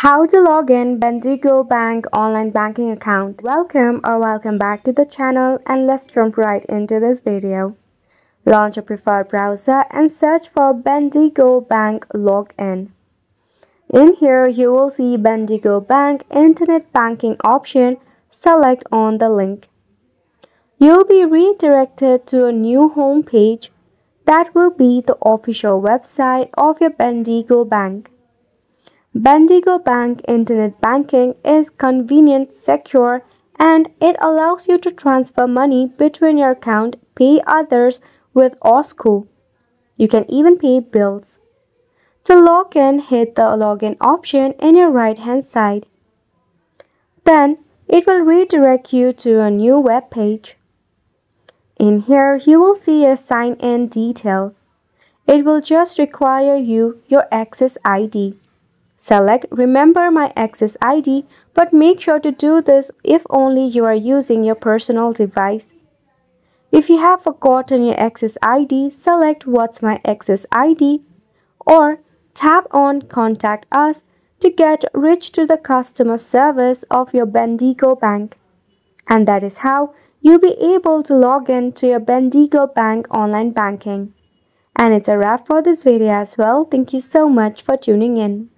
How to log in Bendigo Bank online banking account. Welcome back to the channel, and let's jump right into this video. Launch a preferred browser and search for Bendigo Bank Login. In here you will see Bendigo Bank internet banking option. Select on the link. You'll be redirected to a new home page that will be the official website of your Bendigo Bank. Bendigo Bank Internet Banking is convenient, secure, and it allows you to transfer money between your account, pay others with OSCO. You can even pay bills. To log in, hit the login option in your right hand side. Then it will redirect you to a new web page. In here, you will see your sign-in detail. It will just require your Access ID. Select Remember My Access ID, but make sure to do this if only you are using your personal device. If you have forgotten your Access ID, select What's My Access ID or tap on Contact Us to get reached to the customer service of your Bendigo Bank. And that is how you'll be able to log in to your Bendigo Bank online banking. And it's a wrap for this video as well. Thank you so much for tuning in.